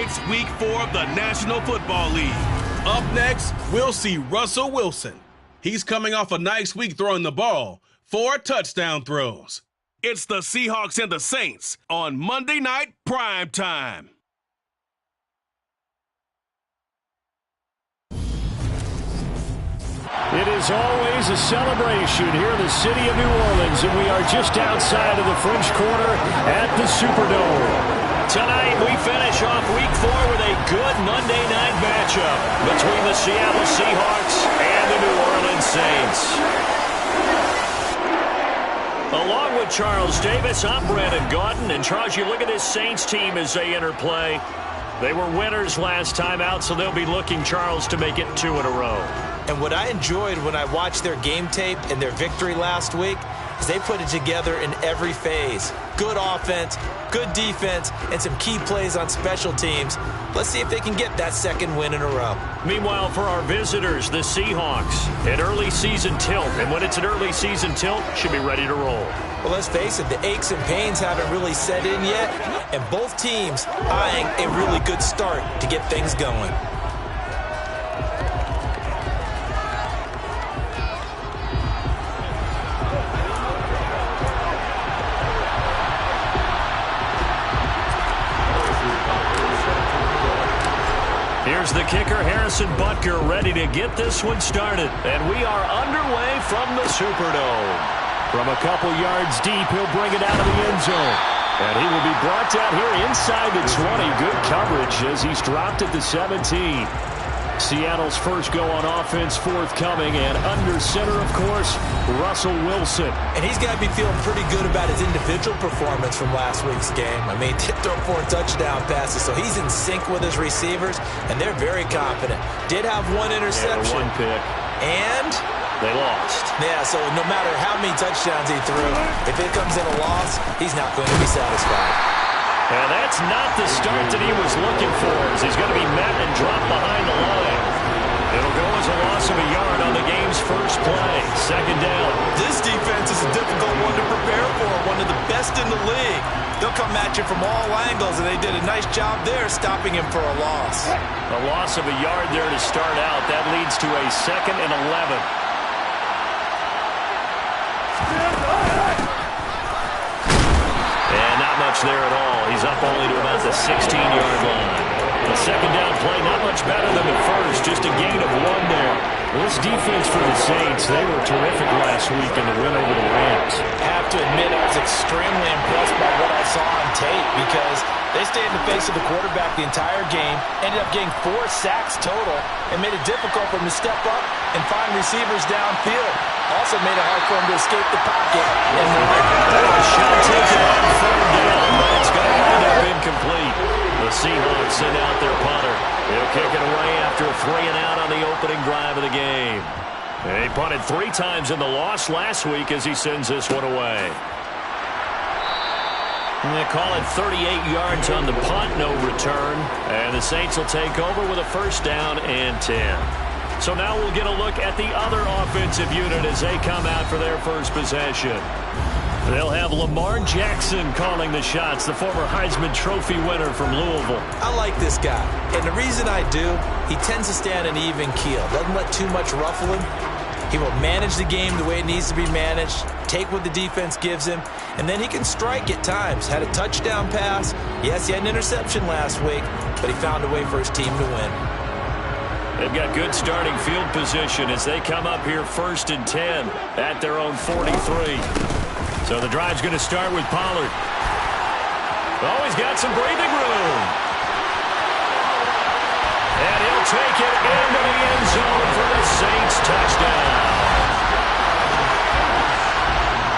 It's Week 4 of the National Football League. Up next, we'll see Russell Wilson. He's coming off a nice week throwing the ball, 4 touchdown throws. It's the Seahawks and the Saints on Monday Night Prime Time. It is always a celebration here in the city of New Orleans, and we are just outside of the French Quarter at the Superdome. Tonight, we finish off Week 4 with a good Monday night matchup between the Seattle Seahawks and the New Orleans Saints. Along with Charles Davis, I'm Brandon Gaudin. And Charles, you look at this Saints team as they interplay. They were winners last time out, so they'll be looking, Charles, to make it 2 in a row. And what I enjoyed when I watched their game tape and their victory last week is they put it together in every phase. Good offense, good defense, and some key plays on special teams. Let's see if they can get that second win in a row. Meanwhile, for our visitors, the Seahawks, an early season tilt. And when it's an early season tilt, should be ready to roll. Well, let's face it, the aches and pains haven't really set in yet, and both teams eyeing a really good start to get things going. Here's the kicker, Harrison Butker, ready to get this one started. And we are underway from the Superdome. From a couple yards deep, he'll bring it out of the end zone. And he will be brought down here inside the 20. Good coverage as he's dropped at the 17. Seattle's first go on offense forthcoming, and under center, of course, Russell Wilson. And he's got to be feeling pretty good about his individual performance from last week's game. I mean, did throw 4 touchdown passes, so he's in sync with his receivers, and they're very confident. Did have 1 interception. Yeah, 1 pick. And they lost. Yeah, so no matter how many touchdowns he threw, if it comes in a loss, he's not going to be satisfied. And that's not the start that he was looking for, as he's going to be met and dropped behind the line. It'll go as a loss of a yard on the game's first play. Second down. This defense is a difficult one to prepare for, one of the best in the league. They'll come at you from all angles, and they did a nice job there stopping him for a loss. A loss of a yard there to start out. That leads to a 2nd and 11. And not much there at all. He's up only to about the 16-yard line. The second down play, not much better than the first, just a gain of 1 there. This defense for the Saints, they were terrific last week in the win over the Rams. I have to admit, I was extremely impressed by what I saw on tape because they stayed in the face of the quarterback the entire game, ended up getting 4 sacks total, and made it difficult for him to step up and find receivers downfield. Also made it hard for him to escape the pocket. And a shot taken on 3rd down, but it's going to end up incomplete. The Seahawks send out their punter. He'll kick it away after a 3-and-out on the opening drive of the game. And he punted 3 times in the loss last week as he sends this one away. And they call it 38 yards on the punt, no return. And the Saints will take over with a 1st down and 10. So now we'll get a look at the other offensive unit as they come out for their first possession. They'll have Lamar Jackson calling the shots, the former Heisman Trophy winner from Louisville. I like this guy, and the reason I do, he tends to stay on an even keel. Doesn't let too much ruffle him. He will manage the game the way it needs to be managed, take what the defense gives him, and then he can strike at times. Had a touchdown pass. Yes, he had an interception last week, but he found a way for his team to win. They've got good starting field position as they come up here 1st and 10 at their own 43. So the drive's going to start with Pollard. Oh, he's got some breathing room. And he'll take it into the end zone for the Saints touchdown.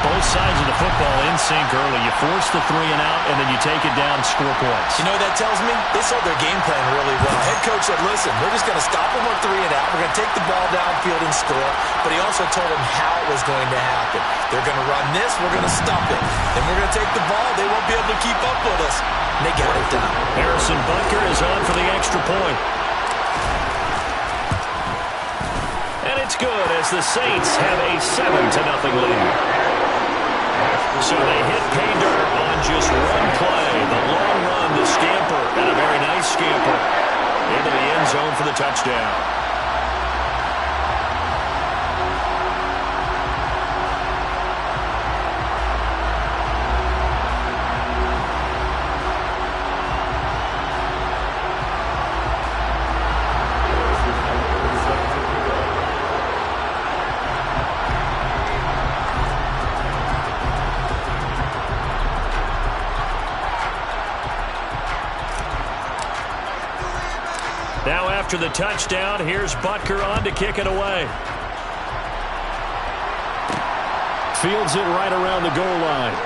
Both sides of the football in sync early. You force the 3-and-out, and then you take it down, score points. You know what that tells me? They sold their game plan really well. Head coach said, listen, we're just going to stop them on 3-and-out. We're going to take the ball downfield and score. But he also told them how it was going to happen. They're going to run this. We're going to stop it. Then we're going to take the ball. They won't be able to keep up with us. And they got it done. Harrison Butker is on for the extra point. And it's good as the Saints have a 7-0 lead. So they hit pay dirt on just 1 play. The long run to Scamper over, and a very nice scamper into the end zone for the touchdown. Now after the touchdown, here's Butker on to kick it away. Fields it right around the goal line.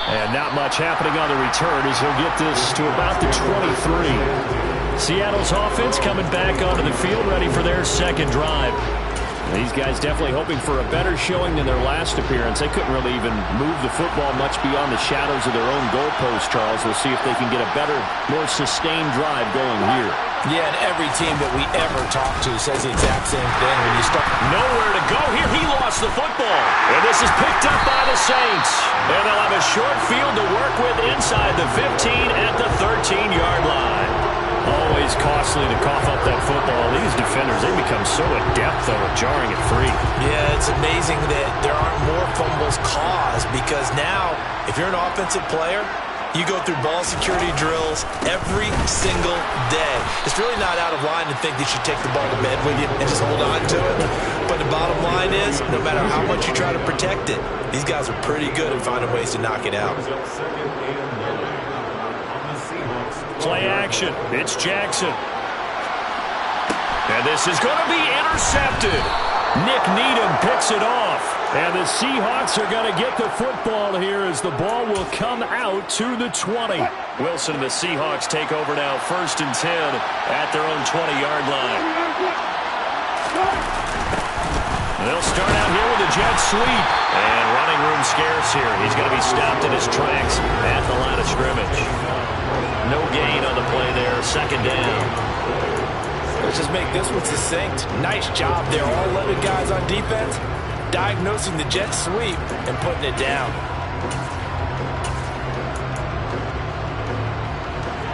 And not much happening on the return as he'll get this to about the 23. Seattle's offense coming back onto the field, ready for their second drive. These guys definitely hoping for a better showing than their last appearance. They couldn't really even move the football much beyond the shadows of their own goalpost, Charles. We'll see if they can get a better, more sustained drive going here. Yeah, and every team that we ever talk to says the exact same thing. When you start nowhere to go here, he lost the football. And this is picked up by the Saints. And they'll have a short field to work with inside the 15 at the 13-yard line. Always costly to cough up that football. These defenders, they become so adept, though, at jarring it free. Yeah, it's amazing that there aren't more fumbles caused because now, if you're an offensive player, you go through ball security drills every single day. It's really not out of line to think that you take the ball to bed with you and just hold on to it. But the bottom line is, no matter how much you try to protect it, these guys are pretty good at finding ways to knock it out. Play action. It's Jackson. And this is going to be intercepted. Nick Needham picks it off. And the Seahawks are going to get the football here as the ball will come out to the 20. Wilson and the Seahawks take over now, 1st and 10 at their own 20-yard line. They'll start out here with a jet sweep. And running room scarce here. He's going to be stopped in his tracks at the line of scrimmage. No gain on the play there. 2nd down. Let's just make this one succinct. Nice job there. All 11 guys on defense diagnosing the jet sweep and putting it down.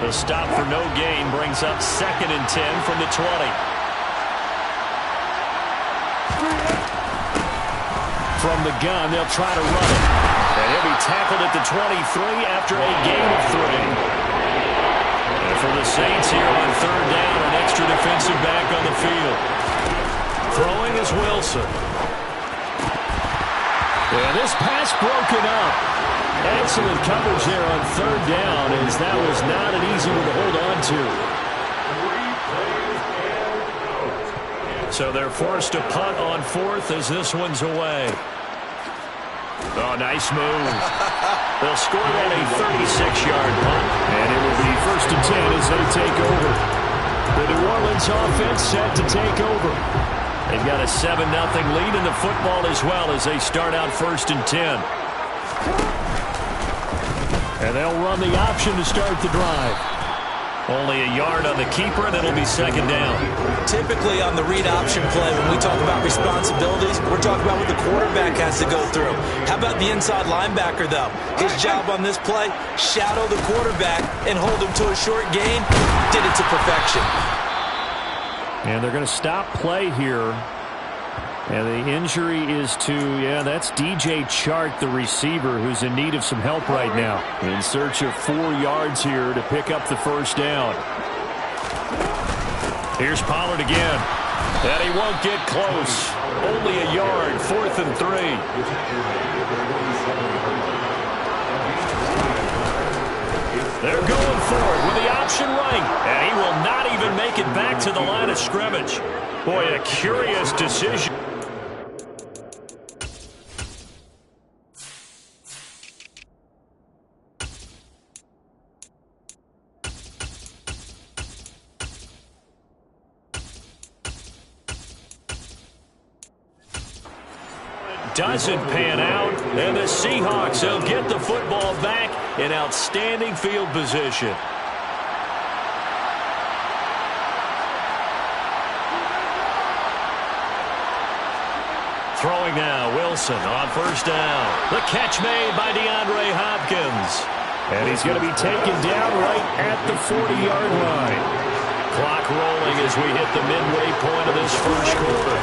The stop for no gain brings up 2nd and 10 from the 20. From the gun, they'll try to run it. And he'll be tackled at the 23 after a gain of 3. For the Saints here on 3rd down, an extra defensive back on the field. Throwing is Wilson. And this pass broken up. Excellent coverage there on 3rd down, as that was not an easy one to hold on to. So they're forced to punt on 4th as this one's away. Oh, nice move. They'll score that a 36-yard punt. And it will be 1st and 10 as they take over. The New Orleans offense set to take over. They've got a 7-0 lead in the football as well as they start out 1st and 10. And they'll run the option to start the drive. Only a yard on the keeper, and it'll be 2nd down. Typically on the read option play, when we talk about responsibilities, we're talking about what the quarterback has to go through. How about the inside linebacker, though? His job on this play, shadow the quarterback and hold him to a short gain. Did it to perfection. And they're going to stop play here. And the injury is to, that's DJ Chark, the receiver, who's in need of some help right now. In search of 4 yards here to pick up the 1st down. Here's Pollard again. And he won't get close. Only a yard, 4th and 3. They're going for it with the option right. And he will not even make it back to the line of scrimmage. Boy, a curious decision. Doesn't pan out, and the Seahawks will get the football back in outstanding field position. Throwing now, Wilson on 1st down. The catch made by DeAndre Hopkins. And he's going to be taken down right at the 40-yard line. Clock rolling as we hit the midway point of this first quarter.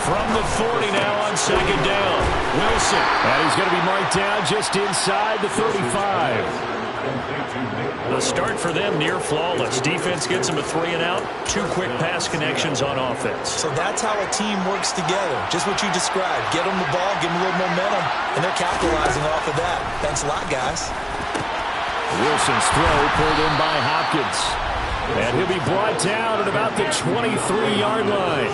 From the 40 now on second down. Wilson. And he's going to be marked down just inside the 35. The start for them near flawless. Defense gets them a 3-and-out. 2 quick pass connections on offense. So that's how a team works together. Just what you described. Get them the ball, give them a little momentum, and they're capitalizing off of that. Thanks a lot, guys. Wilson's throw pulled in by Hopkins. And he'll be brought down at about the 23-yard line.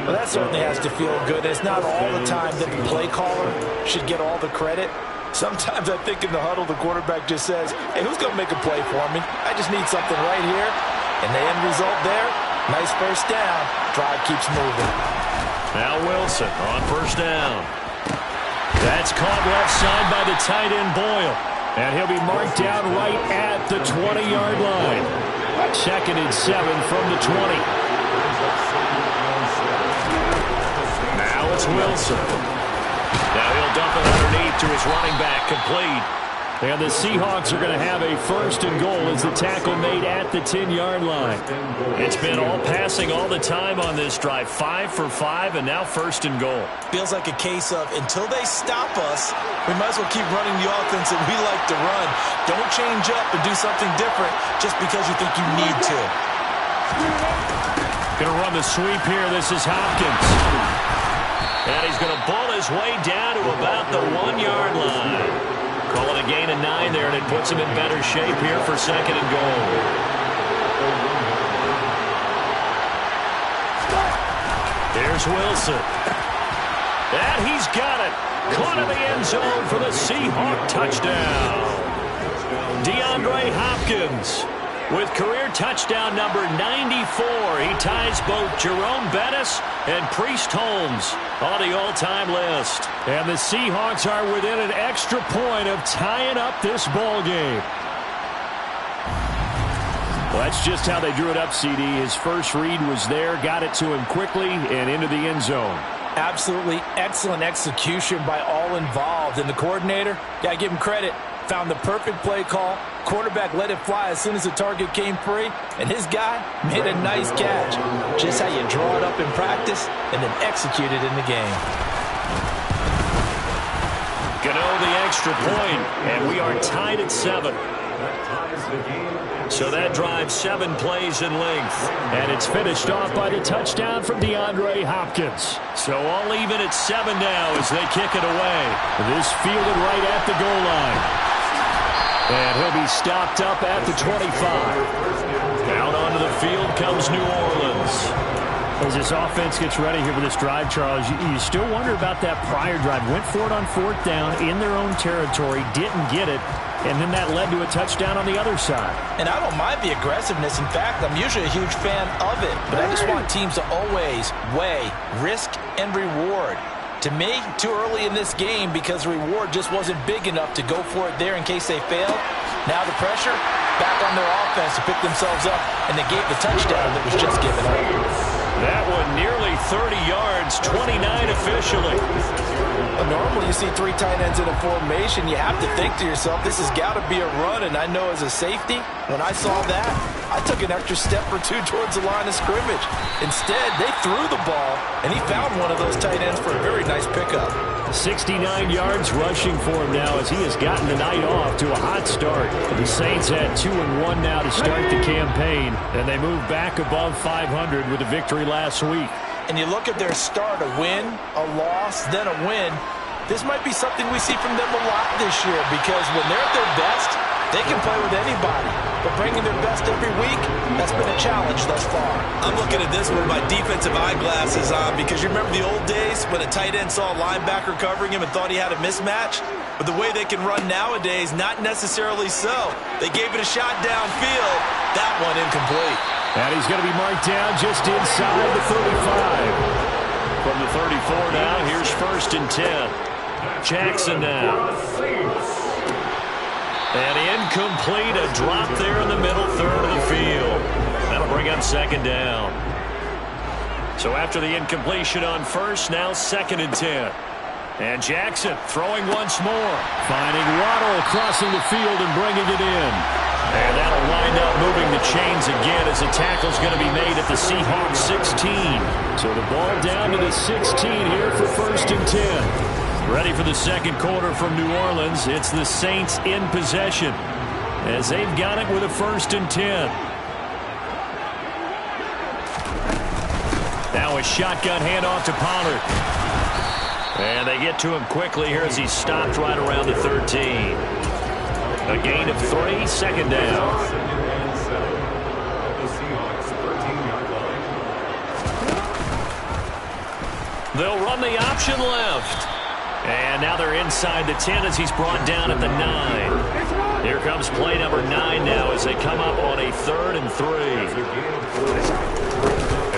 Well, that certainly has to feel good. It's not all the time that the play caller should get all the credit. Sometimes I think in the huddle, the quarterback just says, hey, who's going to make a play for me? I just need something right here. And the end result there, nice first down. Drive keeps moving. Now Wilson on first down. That's caught left side by the tight end Boyle. And he'll be marked down right at the 20-yard line. 2nd and 7 from the 20. Now it's Wilson. Now he'll dump it underneath to his running back, complete. And the Seahawks are going to have a 1st and goal as the tackle made at the 10-yard line. It's been all passing all the time on this drive. 5 for 5, and now 1st and goal. Feels like a case of until they stop us, we might as well keep running the offense that we like to run. Don't change up and do something different just because you think you need to. Going to run the sweep here. This is Hopkins. And he's going to ball his way down to about the 1-yard line. Call it a gain of 9 there, and it puts him in better shape here for 2nd and goal. Here's Wilson. And he's got it. Caught in the end zone for the Seahawk touchdown. DeAndre Hopkins with career touchdown number 94. He ties both Jerome Bettis and Priest Holmes on the all-time list. And the Seahawks are within an extra point of tying up this ball game. Well, that's just how they drew it up, CD. His first read was there, got it to him quickly, and into the end zone. Absolutely excellent execution by all involved. And the coordinator, got to give him credit, found the perfect play call. Quarterback let it fly as soon as the target came free, and his guy made a nice catch. Just how you draw it up in practice and then execute it in the game. Gano the extra point, and we are tied at 7. So that drives 7 plays in length. And it's finished off by the touchdown from DeAndre Hopkins. So all even at 7 now as they kick it away. This fielded right at the goal line. And he'll be stopped up at the 25. Out onto the field comes New Orleans. As this offense gets ready here for this drive, Charles, you still wonder about that prior drive. Went for it on 4th down in their own territory, didn't get it, and then that led to a touchdown on the other side. And I don't mind the aggressiveness. In fact, I'm usually a huge fan of it. But I just want teams to always weigh risk and reward. To me, too early in this game because the reward just wasn't big enough to go for it there in case they failed. Now the pressure back on their offense to pick themselves up, and they gave the touchdown that was just given up. That one nearly 30 yards, 29 officially. Normally you see 3 tight ends in a formation, you have to think to yourself, this has got to be a run, and I know as a safety, when I saw that, I took an extra step or 2 towards the line of scrimmage. Instead, they threw the ball, and he found one of those tight ends for a very nice pickup. 69 yards rushing for him now as he has gotten the night off to a hot start. The Saints had 2-1 now to start the campaign, and they move back above 500 with a victory last week. And you look at their start, a win, a loss, then a win. This might be something we see from them a lot this year because when they're at their best, they can play with anybody. But bringing their best every week, that's been a challenge thus far. I'm looking at this one with my defensive eyeglasses on because you remember the old days when a tight end saw a linebacker covering him and thought he had a mismatch? But the way they can run nowadays, not necessarily so. They gave it a shot downfield. That one incomplete. And he's going to be marked down just inside the 35. From the 34 now, here's 1st and 10. Jackson now. And incomplete, a drop there in the middle third of the field. That'll bring up 2nd down. So after the incompletion on 1st, now 2nd and 10. And Jackson throwing once more. Finding Waddle crossing the field and bringing it in. And that'll wind up moving the chains again as the tackle's going to be made at the Seahawks 16. So the ball down to the 16 here for 1st and 10. Ready for the second quarter from New Orleans. It's the Saints in possession as they've got it with a 1st and 10. Now a shotgun handoff to Pollard. And they get to him quickly here as he's stopped right around the 13. A gain of 3, 2nd down. They'll run the option left. And now they're inside the 10 as he's brought down at the 9. Here comes play number 9 now as they come up on a 3rd and 3.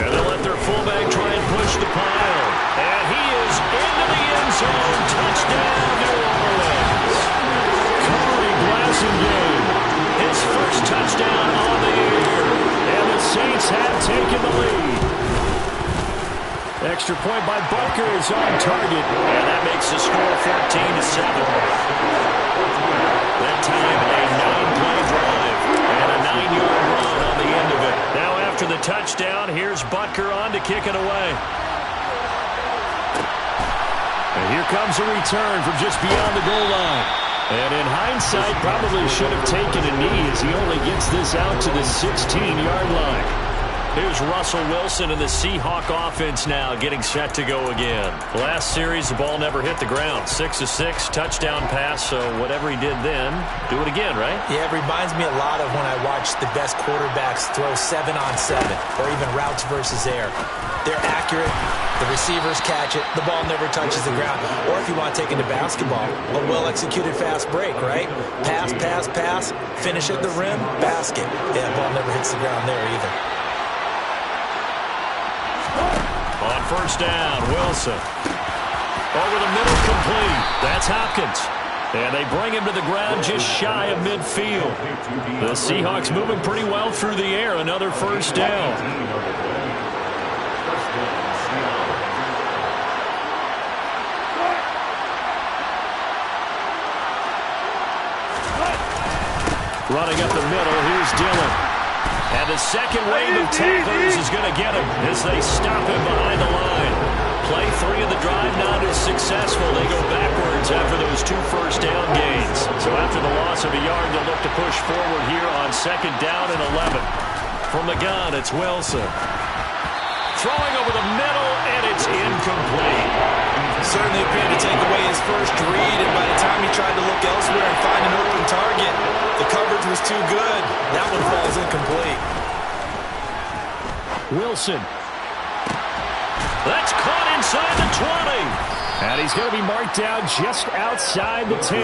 And they'll let their fullback try and push the pile. And he is into the end zone. Touchdown, New Orleans. Game. His first touchdown on the year. And the Saints have taken the lead. Extra point by Butker is on target. And that makes the score 14-7. That time a 9-play drive. And a 9-yard run on the end of it. Now after the touchdown, here's Butker on to kick it away. And here comes a return from just beyond the goal line. And in hindsight, probably should have taken a knee as he only gets this out to the 16-yard line. Here's Russell Wilson and the Seahawk offense now getting set to go again. Last series, the ball never hit the ground. 6 of 6, touchdown pass, so whatever he did then, do it again, right? Yeah, it reminds me a lot of when I watched the best quarterbacks throw 7-on-7 or even routes versus air. They're accurate. The receivers catch it. The ball never touches the ground. Or if you want to take into basketball, a well-executed fast break, right? Pass, pass, pass, finish at the rim, basket. Yeah, the ball never hits the ground there either. On 1st down, Wilson. Over the middle, complete. That's Hopkins. And they bring him to the ground just shy of midfield. The Seahawks moving pretty well through the air. Another 1st down. Running up the middle, here's Dillon. And the second wave of tacklers is going to get him as they stop him behind the line. Play 3 of the drive not as successful. They go backwards after those 2 first down gains. So after the loss of a yard, they'll look to push forward here on 2nd down and 11. From the gun, it's Wilson. Throwing over the middle, and it's incomplete. Certainly appeared to take away his first read, and by the time he tried to look elsewhere and find an open target, the coverage was too good. That one falls incomplete. Wilson. That's caught inside the 20. And he's going to be marked down just outside the 10.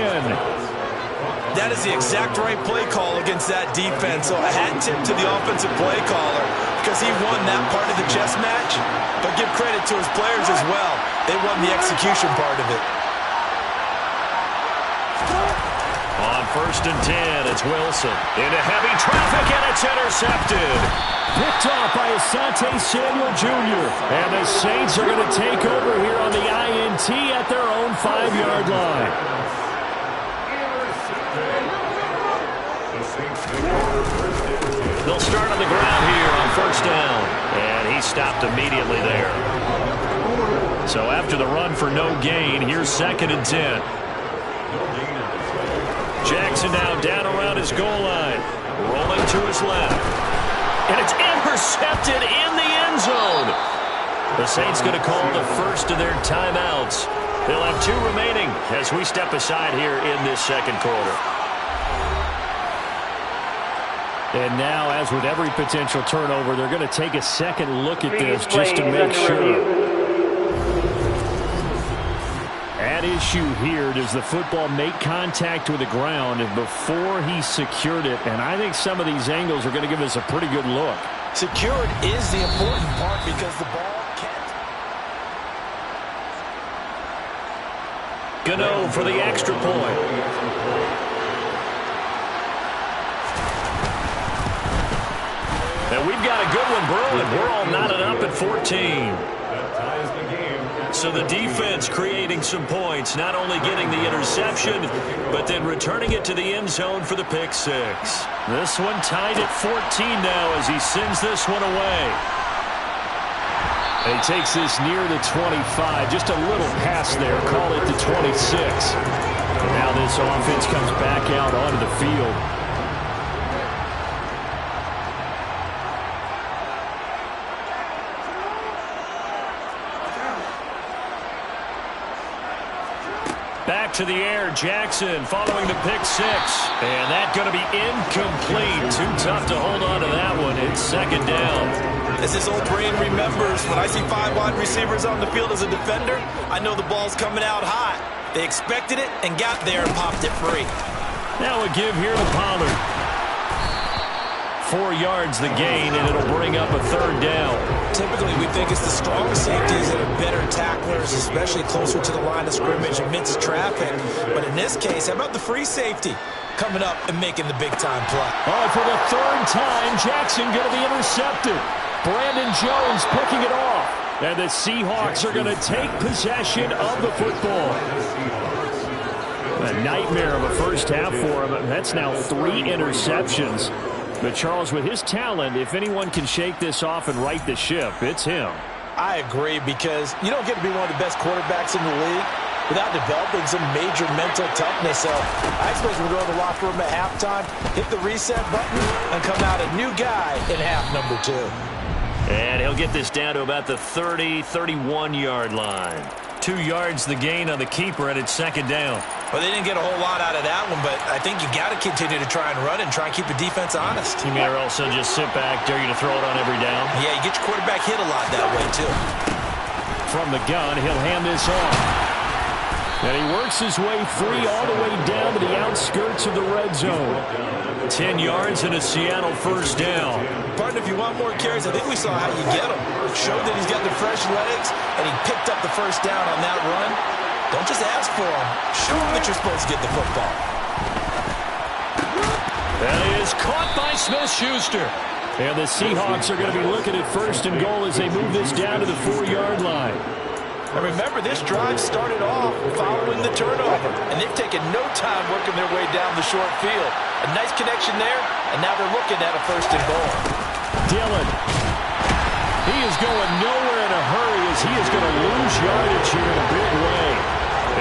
That is the exact right play call against that defense. So a hat tip to the offensive play caller because he won that part of the chess match. But give credit to his players as well. They won the execution part of it. On 1st and 10, it's Wilson. Into heavy traffic, and it's intercepted. Picked off by Asante Samuel Jr. And the Saints are going to take over here on the INT at their own 5-yard line. They'll start on the ground here on 1st down. And he stopped immediately there. So after the run for no gain, here's 2nd and 10. Jackson now down around his goal line. Rolling to his left. And it's intercepted in the end zone. The Saints going to call the first of their timeouts. They'll have 2 remaining as we step aside here in this second quarter. And now, as with every potential turnover, they're going to take a second look at this just to make sure. At issue here, does the football make contact with the ground before he secured it? And I think some of these angles are going to give us a pretty good look. Secured is the important part because the ball can't. Gano for the extra point. And we've got a good one brewing. We're all knotted up at 14. So the defense creating some points, not only getting the interception, but then returning it to the end zone for the pick six. This one tied at 14 now as he sends this one away. He takes this near the 25, just a little pass there, call it the 26. And now this offense comes back out onto the field. Back to the air, Jackson following the pick six. And that's going to be incomplete. Too tough to hold on to that one. It's second down. As his old brain remembers, when I see 5 wide receivers on the field as a defender, I know the ball's coming out high. They expected it and got there and popped it free. Now a give here to Pollard. 4 yards the gain, and it'll bring up a third down. Typically, we think it's the strong safeties that are better tacklers, especially closer to the line of scrimmage amidst traffic. But in this case, how about the free safety coming up and making the big-time play? Oh, for the third time, Jackson going to be intercepted. Brandon Jones picking it off. And the Seahawks are going to take possession of the football. A nightmare of a first half for him. That's now 3 interceptions. But Charles, with his talent, if anyone can shake this off and right the ship, it's him. I agree, because you don't get to be one of the best quarterbacks in the league without developing some major mental toughness. So I expect we'll go to the locker room at halftime, hit the reset button, and come out a new guy in half number 2. And he'll get this down to about the 30, 31-yard line. 2 yards the gain on the keeper, and it's second down. Well, they didn't get a whole lot out of that one, but I think you got to continue to try and run and try and keep the defense honest. You mean also just sit back, dare you to throw it on every down? Yeah, you get your quarterback hit a lot that way, too. From the gun, he'll hand this off. And he works his way free all the way down to the outskirts of the red zone. 10 yards and a Seattle first down. Partner, if you want more carries, I think we saw how you get him. Showed that he's got the fresh legs, and he picked up the first down on that run. Don't just ask for him. Show him that you're supposed to get the football. That is caught by Smith-Schuster. And the Seahawks are going to be looking at first and goal as they move this down to the 4-yard line. And remember, this drive started off following the turnover, and they've taken no time working their way down the short field. A nice connection there, and now they're looking at a first and goal. Dillon. He is going nowhere in a hurry as he is going to lose yardage here in a big way.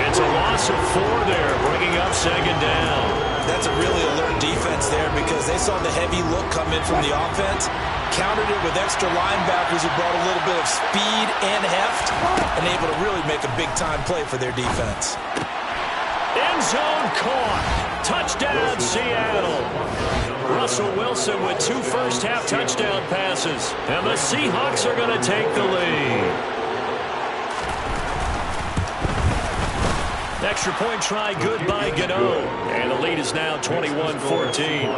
It's a loss of 4 there, bringing up second down. That's a really alert defense there, because they saw the heavy look come in from the offense, countered it with extra linebackers who brought a little bit of speed and heft, and able to really make a big-time play for their defense. End zone caught. Touchdown, Seattle. Russell Wilson with 2 first-half touchdown passes. And the Seahawks are going to take the lead. Extra point try good by Gano. And the lead is now 21-14.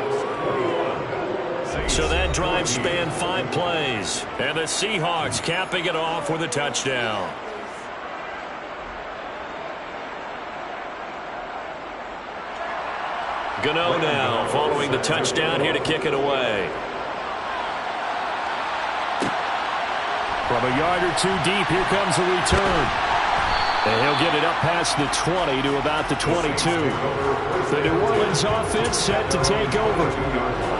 So that drive spanned 5 plays. And the Seahawks capping it off with a touchdown. Gano now following the touchdown here to kick it away. From a yard or 2 deep, here comes the return. And he'll get it up past the 20 to about the 22. The New Orleans offense set to take over.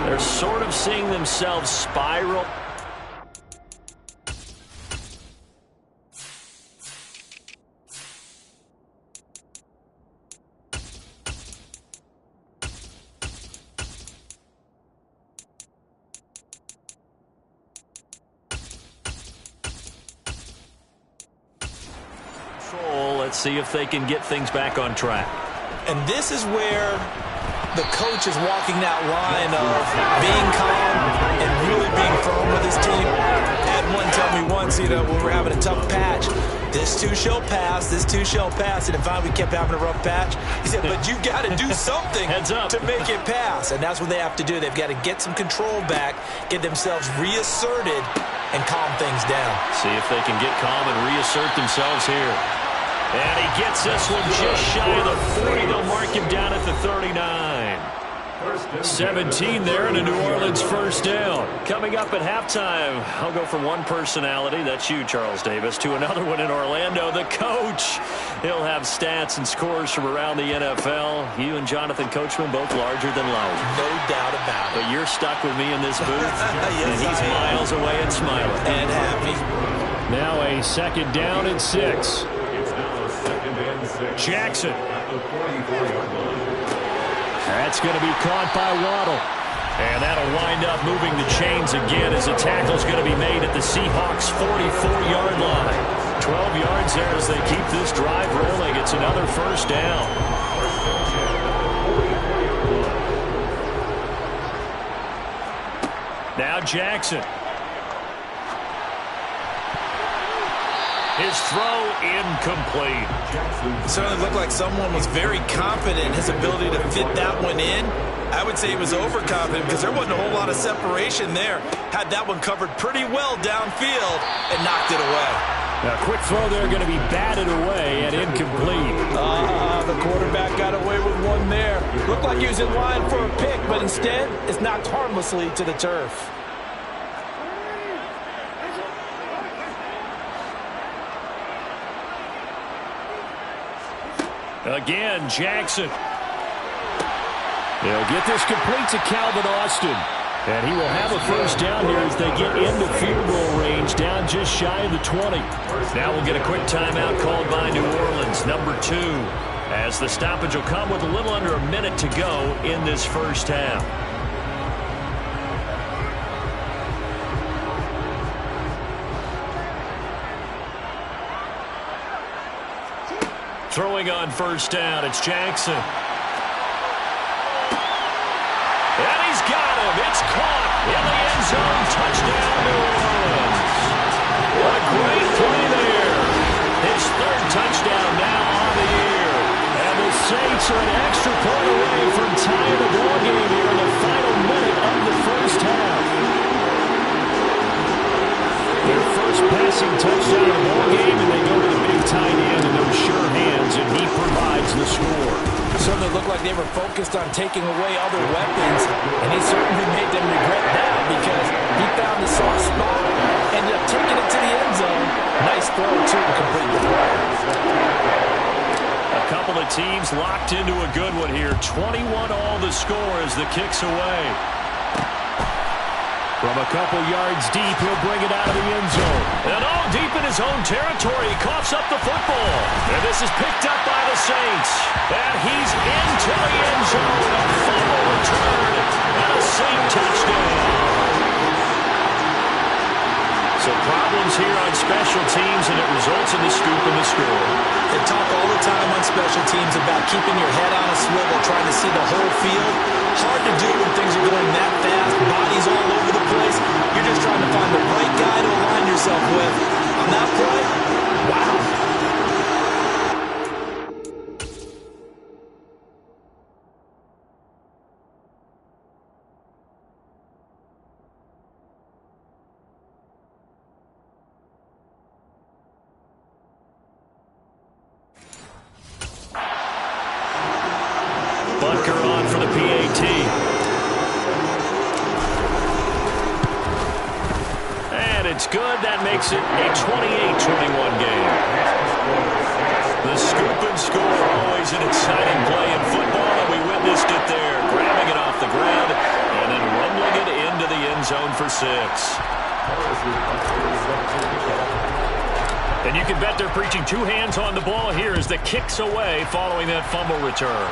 They're sort of seeing themselves spiral. Let's see if they can get things back on track. And this is where the coach is walking that line of being calm and really being firm with his team. Had one tell me once, when we're having a tough patch, this too shall pass, this too shall pass. And finally we kept having a rough patch. He said, but you got to do something to make it pass. And that's what they have to do. They've got to get some control back, get themselves reasserted, and calm things down. See if they can get calm and reassert themselves here. And he gets this one just shy of the 40. They'll mark him down at the 39. 17 there and a New Orleans first down. Coming up at halftime, I'll go from one personality, that's you, Charles Davis, to another one in Orlando, the coach. He'll have stats and scores from around the NFL. You and Jonathan Coachman both larger than life. No doubt about it. But you're stuck with me in this booth, yes, and he's miles away and smiling. And happy. Now a second down and 6. Jackson. That's going to be caught by Waddle. And that'll wind up moving the chains again as the tackle's going to be made at the Seahawks' 44-yard line. 12 yards there as they keep this drive rolling. It's another first down. Now Jackson. His throw incomplete. It certainly looked like someone was very confident in his ability to fit that one in. I would say he was overconfident because there wasn't a whole lot of separation there. Had that one covered pretty well downfield and knocked it away. A quick throw there going to be batted away and incomplete. The quarterback got away with one there. Looked like he was in line for a pick, but instead it's knocked harmlessly to the turf. Again, Jackson. They'll get this complete to Calvin Austin. And he will have a first down here as they get into field goal range, down just shy of the 20. Now we'll get a quick timeout called by New Orleans, number 2, as the stoppage will come with a little under a minute to go in this first half. Throwing on first down, it's Jackson. And he's got him. It's caught in the end zone. Touchdown, New Orleans. What a great play there. His third touchdown now on the year. And the Saints are an extra point away from tying the ball game here in the final minute of the first half. Their first passing touchdown of the ball game, and they go to the big tight end in those sure hands, and he provides the score. It certainly looked like they were focused on taking away other weapons, and he certainly made them regret that because he found the soft spot, ended up taking it to the end zone. Nice throw, too, to complete the play. A couple of teams locked into a good one here. 21 all the score as the kick's away. From a couple yards deep, he'll bring it out of the end zone. And all deep in his own territory, he coughs up the football. And this is picked up by the Saints. And he's into the end zone. A fumble return and a Saint touchdown. Some problems here on special teams, and it results in the scoop and the score. They talk all the time on special teams about keeping your head on a swivel, trying to see the whole field. Hard to do when things are going that fast, bodies all over the place. You're just trying to find the right guy to align yourself with. On that play, wow. Butker on for the PAT. And it's good. That makes it a 28-21 game. The scoop and score, always an exciting play in football, and we witnessed it there. Grabbing it off the ground and then rumbling it into the end zone for 6. And you can bet they're preaching 2 hands on the ball here as the kick's away following that fumble return.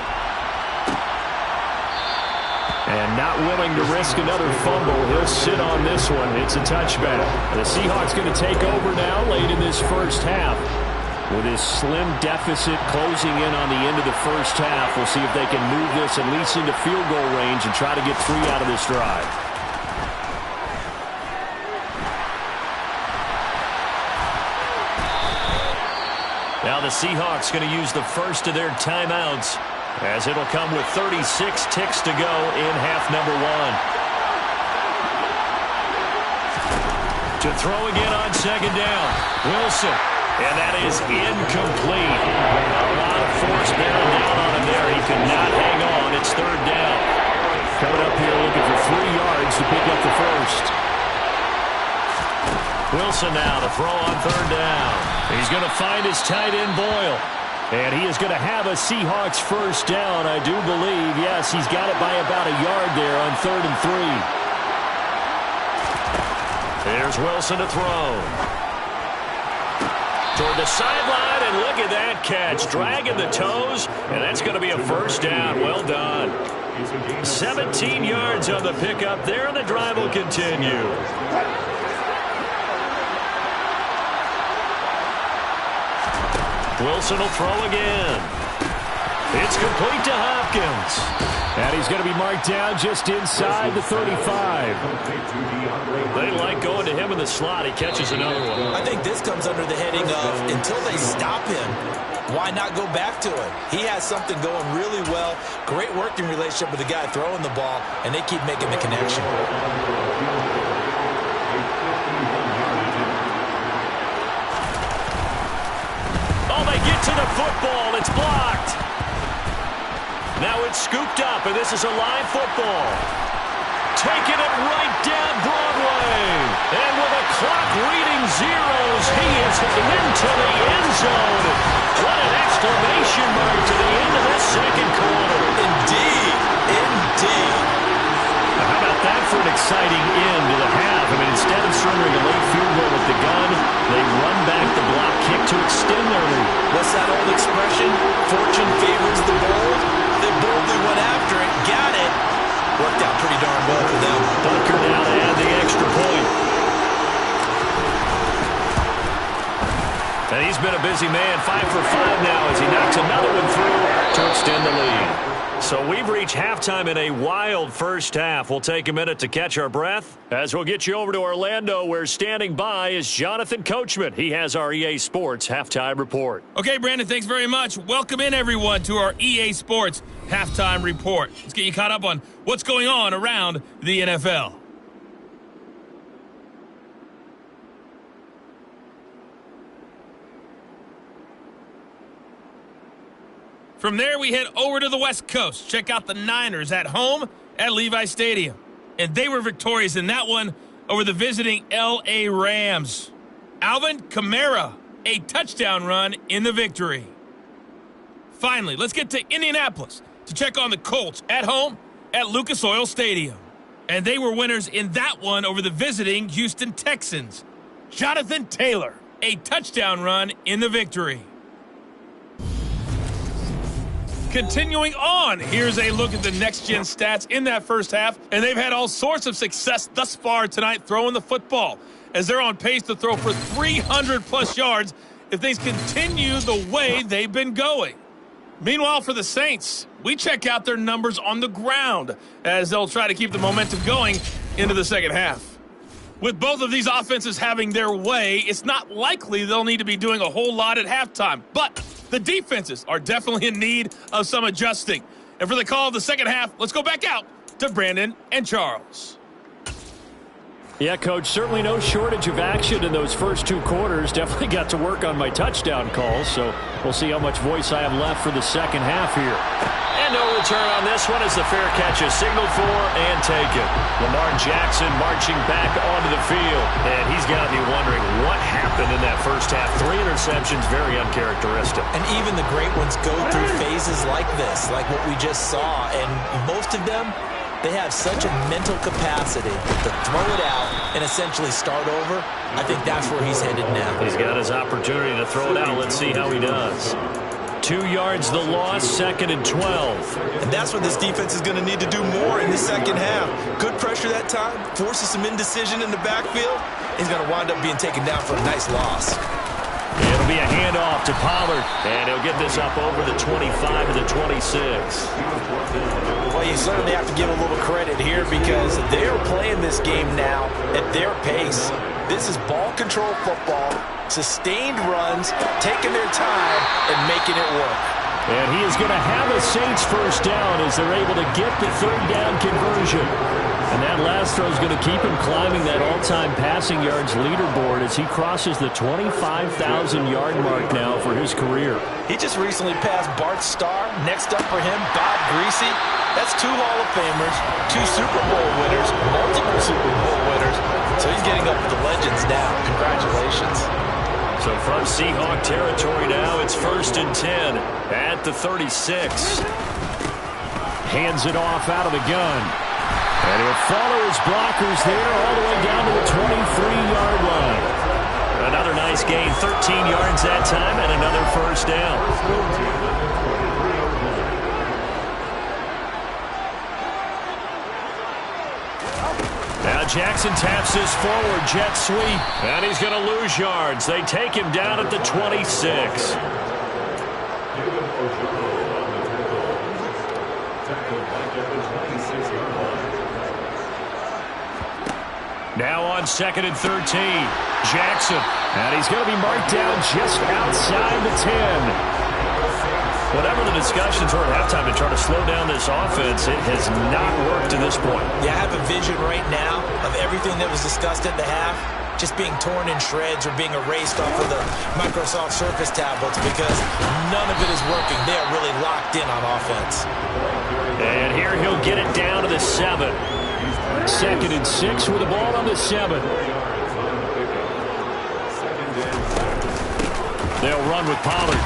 And not willing to risk another fumble, he'll sit on this one. It's a touchback. The Seahawks going to take over now late in this first half. With his slim deficit closing in on the end of the first half, we'll see if they can move this at least into field goal range and try to get 3 out of this drive. Now the Seahawks going to use the first of their timeouts, as it'll come with 36 ticks to go in half number 1. To throw again on second down, Wilson, and that is incomplete. A lot of force bearing down on him there. He could not hang on. It's third down. Coming up here looking for 3 yards to pick up the first. Wilson now to throw on 3rd down. He's going to find his tight end Boyle. And he is going to have a Seahawks first down, I do believe. Yes, he's got it by about a yard there on 3rd and 3. There's Wilson to throw. Toward the sideline, and look at that catch. Dragging the toes, and that's going to be a first down. Well done. 17 yards on the pickup there, and the drive will continue. Wilson will throw again. It's complete to Hopkins. And he's going to be marked down just inside the 35. They like going to him in the slot. He catches another one. I think this comes under the heading of until they stop him, why not go back to it? He has something going really well. Great working relationship with the guy throwing the ball, and they keep making the connection. They get to the football. It's blocked. Now it's scooped up, and this is a live football. Taking it right down Broadway. And with a clock reading zeros, he is into the end zone. What an exclamation mark to the end of this second quarter. Indeed. Indeed. How about that for an exciting end to the half? I mean, instead of surrendering a late field goal with the gun, they run back the block kick to extend their lead. What's that old expression? Fortune favors the bold. They boldly went after it, got it. Worked out pretty darn well for them. Butker now to add the extra point. And he's been a busy man, 5 for 5 now as he knocks another one through to extend the lead. So we've reached halftime in a wild first half. We'll take a minute to catch our breath as we'll get you over to Orlando, where standing by is Jonathan Coachman. He has our EA Sports Halftime Report. Okay, Brandon, thanks very much. Welcome in, everyone, to our EA Sports Halftime Report. Let's get you caught up on what's going on around the NFL. From there, we head over to the West Coast. Check out the Niners at home at Levi Stadium. And they were victorious in that one over the visiting L.A. Rams. Alvin Kamara, a touchdown run in the victory. Finally, let's get to Indianapolis to check on the Colts at home at Lucas Oil Stadium. And they were winners in that one over the visiting Houston Texans. Jonathan Taylor, a touchdown run in the victory. Continuing on, here's a look at the next-gen stats in that first half, and they've had all sorts of success thus far tonight throwing the football, as they're on pace to throw for 300-plus yards if things continue the way they've been going. Meanwhile, for the Saints, we check out their numbers on the ground, as they'll try to keep the momentum going into the second half. With both of these offenses having their way, it's not likely they'll need to be doing a whole lot at halftime, but the defenses are definitely in need of some adjusting. And for the call of the second half, let's go back out to Brandon and Charles. Yeah, Coach, certainly no shortage of action in those first 2 quarters. Definitely got to work on my touchdown calls, so we'll see how much voice I have left for the second half here. And no return on this one as the fair catch is signaled for and taken. Lamar Jackson marching back onto the field. And he's got to be wondering what happened in that first half. 3 interceptions, very uncharacteristic. And even the great ones go through phases like this, like what we just saw. And most of them, they have such a mental capacity to throw it out and essentially start over. I think that's where he's headed now. He's got his opportunity to throw it out. Let's see how he does. 2 yards the loss, 2nd and 12. And that's what this defense is going to need to do more in the second half. Good pressure that time, forces some indecision in the backfield. He's going to wind up being taken down for a nice loss. It'll be a handoff to Pollard, and he'll get this up over the 25 and the 26. Well, you certainly have to give a little credit here because they're playing this game now at their pace. This is ball control football, sustained runs, taking their time and making it work. And he is going to have a Saints first down as they're able to get the 3rd down conversion. And that last throw is going to keep him climbing that all-time passing yards leaderboard as he crosses the 25,000-yard mark now for his career. He just recently passed Bart Starr. Next up for him, Bob Greasy. That's 2 Hall of Famers, 2 Super Bowl winners, multiple Super Bowl winners. So he's getting up with the legends now. Congratulations. So from Seahawk territory now, it's 1st and 10 at the 36. Hands it off out of the gun. And he'll follow his blockers there all the way down to the 23-yard line. Another nice gain, 13 yards that time, and another first down. Now Jackson taps this forward jet sweep, and he's going to lose yards. They take him down at the 26. Now on 2nd and 13, Jackson. And he's going to be marked down just outside the 10. Whatever the discussions were at halftime to try to slow down this offense, it has not worked to this point. Yeah, I have a vision right now of everything that was discussed at the half just being torn in shreds or being erased off of the Microsoft Surface tablets because none of it is working. They are really locked in on offense. And here he'll get it down to the 7. 2nd and 6 with the ball on the 7. They'll run with Pollard.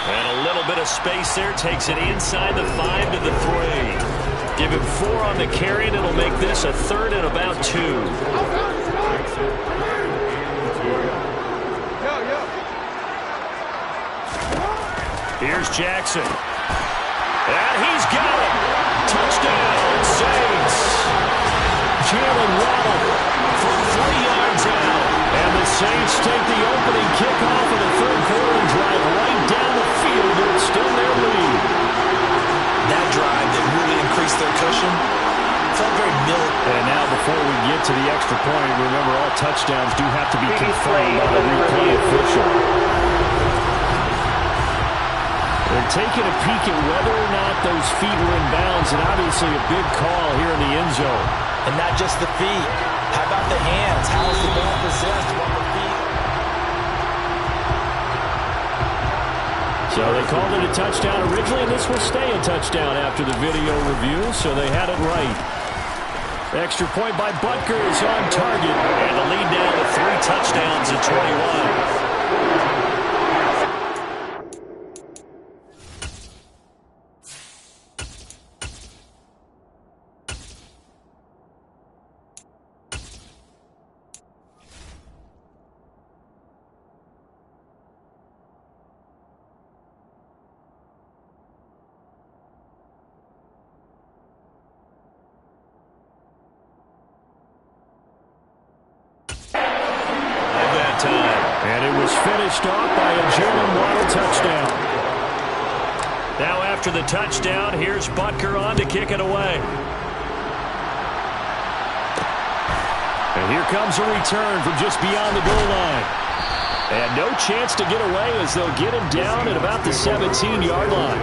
And a little bit of space there. Takes it inside the 5 to the 3. Give him 4 on the carry, and it'll make this a 3rd and about 2. Here's Jackson. And he's got it. Touchdown, Saints. Jalen Waddle for 3 yards out. And the Saints take the opening kickoff of the 3rd quarter and drive right down the field to extend their lead. That drive that really increased their cushion felt very military. And now before we get to the extra point, remember all touchdowns do have to be confirmed by the replay official. They're taking a peek at whether or not those feet were in bounds, and obviously a big call here in the end zone. And not just the feet. How about the hands? How is the ball possessed on the feet? So they called it a touchdown originally, and this will stay a touchdown after the video review, so they had it right. Extra point by Butker is on target, and the lead down to 3 touchdowns at 21. And it was finished off by a Jalen Waddle touchdown. Now after the touchdown, here's Butker on to kick it away. And here comes a return from just beyond the goal line. And no chance to get away as they'll get him down at about the 17-yard line.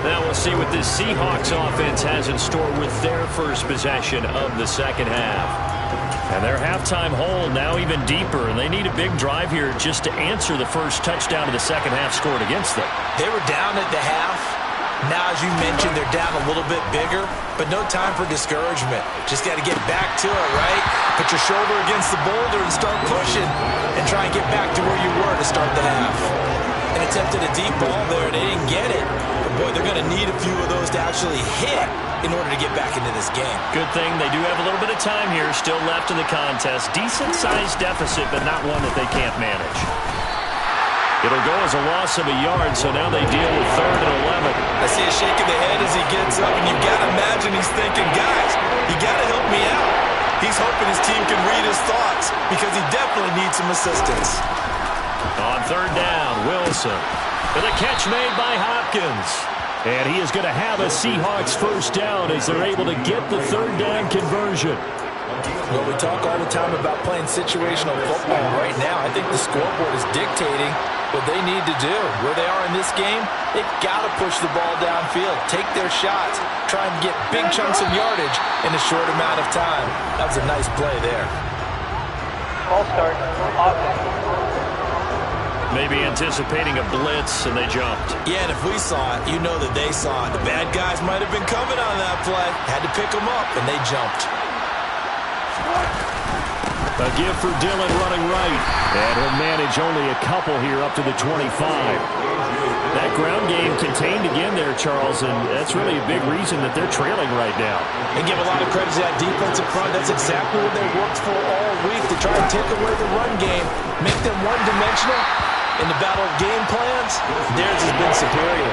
Now we'll see what this Seahawks offense has in store with their first possession of the second half. And their halftime hole now even deeper, and they need a big drive here just to answer the first touchdown of the second half scored against them. They were down at the half. Now, as you mentioned, they're down a little bit bigger, but no time for discouragement. Just got to get back to it, right? Put your shoulder against the boulder and start pushing and try and get back to where you were to start the half. And attempted a deep ball there, and they didn't get it. But, boy, they're going to need a few of those to actually hit in order to get back into this game. Good thing they do have a little bit of time here still left in the contest. Decent-sized deficit, but not one that they can't manage. It'll go as a loss of a yard, so now they deal with 3rd and 11. I see a shake of the head as he gets up, and you've got to imagine he's thinking, guys, you got to help me out. He's hoping his team can read his thoughts because he definitely needs some assistance. On 3rd down, Wilson. And a catch made by Hopkins. And he is going to have a Seahawks first down as they're able to get the 3rd down conversion. Well, we talk all the time about playing situational football. Right now, I think the scoreboard is dictating what they need to do. Where they are in this game, they've got to push the ball downfield, take their shots, try and get big chunks of yardage in a short amount of time. That was a nice play there. Ball start, offense. Maybe anticipating a blitz, and they jumped. Yeah, and if we saw it, you know that they saw it. The bad guys might have been coming on that play. Had to pick them up, and they jumped. A give for Dillon running right. And he'll manage only a couple here up to the 25. That ground game contained again there, Charles, and that's really a big reason that they're trailing right now. They give a lot of credit to that defensive front. That's exactly what they worked for all week, to try and take away the run game, make them one-dimensional. In the battle of game plans, theirs has been superior.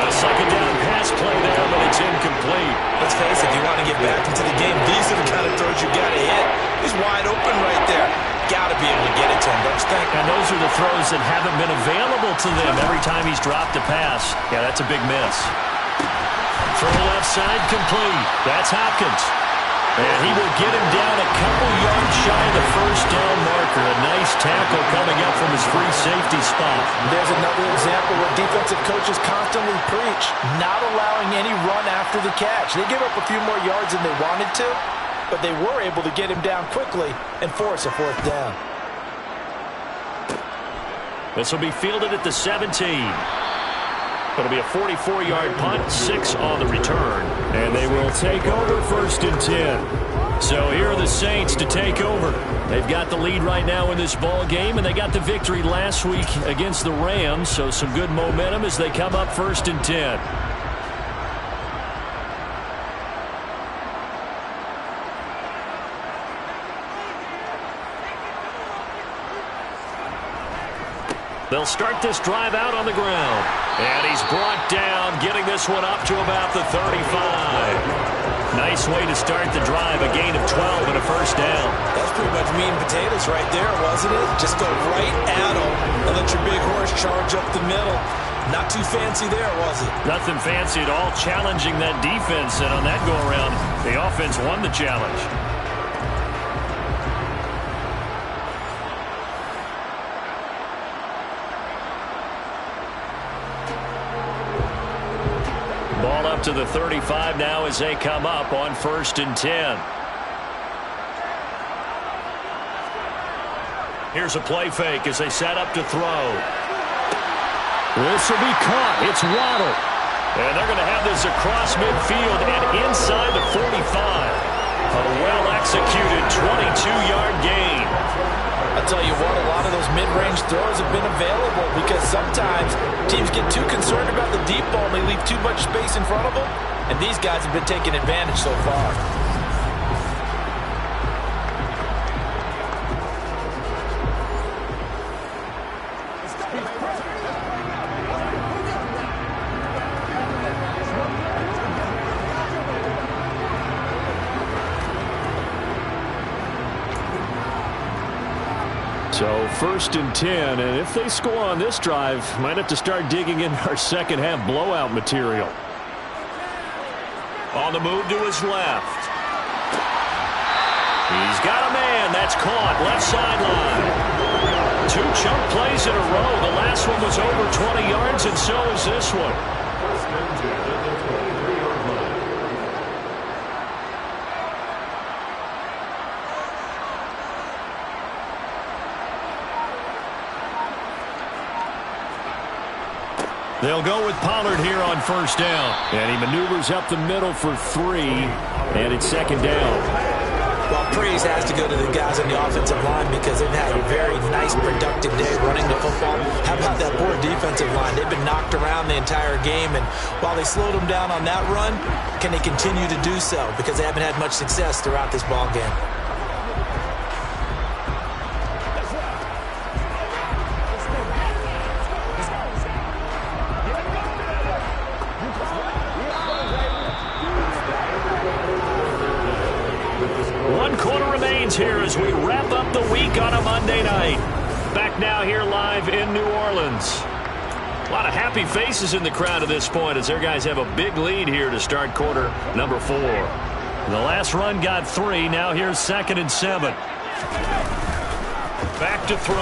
A second down pass play there, but it's incomplete. Let's face it, if you want to get back into the game, these are the kind of throws you got to hit. He's wide open right there. Got to be able to get it to him, don't you think? And those are the throws that haven't been available to them every time he's dropped a pass. Yeah, that's a big miss. Throw left side complete. That's Hopkins. And he will get him down a couple yards shy of the first down marker. A nice tackle coming up from his free safety spot. There's another example where defensive coaches constantly preach, not allowing any run after the catch. They give up a few more yards than they wanted to, but they were able to get him down quickly and force a fourth down. This will be fielded at the 17. It'll be a 44-yard punt, 6 on the return. And they will take over 1st and 10. So here are the Saints to take over. They've got the lead right now in this ball game, and they got the victory last week against the Rams. So some good momentum as they come up 1st and 10. They'll start this drive out on the ground. And he's brought down, getting this one up to about the 35. Nice way to start the drive, a gain of 12 and a first down. That's pretty much meat and potatoes right there, wasn't it? Just go right at them and let your big horse charge up the middle. Not too fancy there, was it? Nothing fancy at all, challenging that defense. And on that go-around, the offense won the challenge. Ball up to the 35 now as they come up on 1st and 10. Here's a play fake as they set up to throw. This will be caught. It's Waddle. And they're going to have this across midfield and inside the 45. A well-executed 22-yard gain. I'll tell you what, a lot of those mid-range throws have been available because sometimes teams get too concerned about the deep ball and they leave too much space in front of them, and these guys have been taking advantage so far. So 1st and 10, and if they score on this drive, might have to start digging in our second half blowout material. On the move to his left. He's got a man. That's caught. Left sideline. 2 chunk plays in a row. The last one was over 20 yards, and so is this one. They'll go with Pollard here on 1st down. And he maneuvers up the middle for 3. And it's 2nd down. Well, praise has to go to the guys on the offensive line because they've had a very nice, productive day running the football. How about that poor defensive line? They've been knocked around the entire game. And while they slowed them down on that run, can they continue to do so? Because they haven't had much success throughout this ball game. Here as we wrap up the week on a Monday night. Back now here live in New Orleans. A lot of happy faces in the crowd at this point as their guys have a big lead here to start quarter number 4. The last run got 3. Now here's 2nd and 7. Back to throw.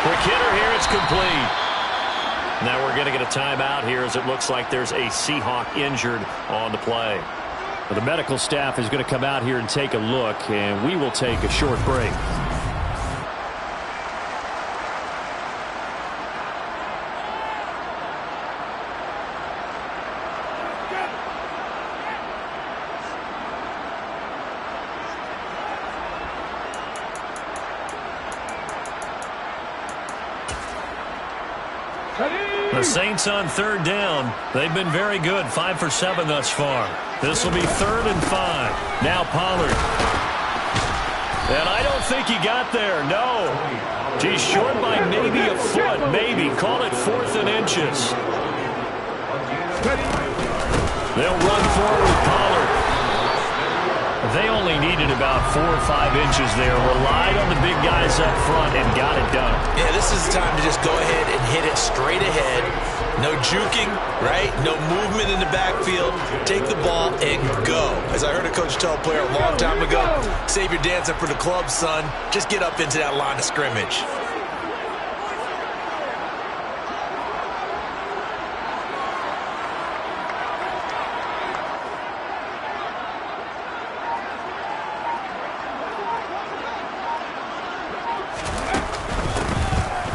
Quick hitter here. It's complete. Now we're going to get a timeout here as it looks like there's a Seahawk injured on the play. The medical staff is going to come out here and take a look, and we will take a short break. The Saints on 3rd down. They've been very good, 5 for 7 thus far. This will be 3rd and 5. Now Pollard. And I don't think he got there, no. He's short by maybe a foot, maybe. Call it 4th and inches. They'll run forward with Pollard. They only needed about 4 or 5 inches there. Relied on the big guys up front and got it done. Yeah, this is the time to just go ahead and hit it straight ahead. No juking, right? No movement in the backfield. Take the ball and go. As I heard a coach tell a player a long time ago, save your dancing for the club, son. Just get up into that line of scrimmage.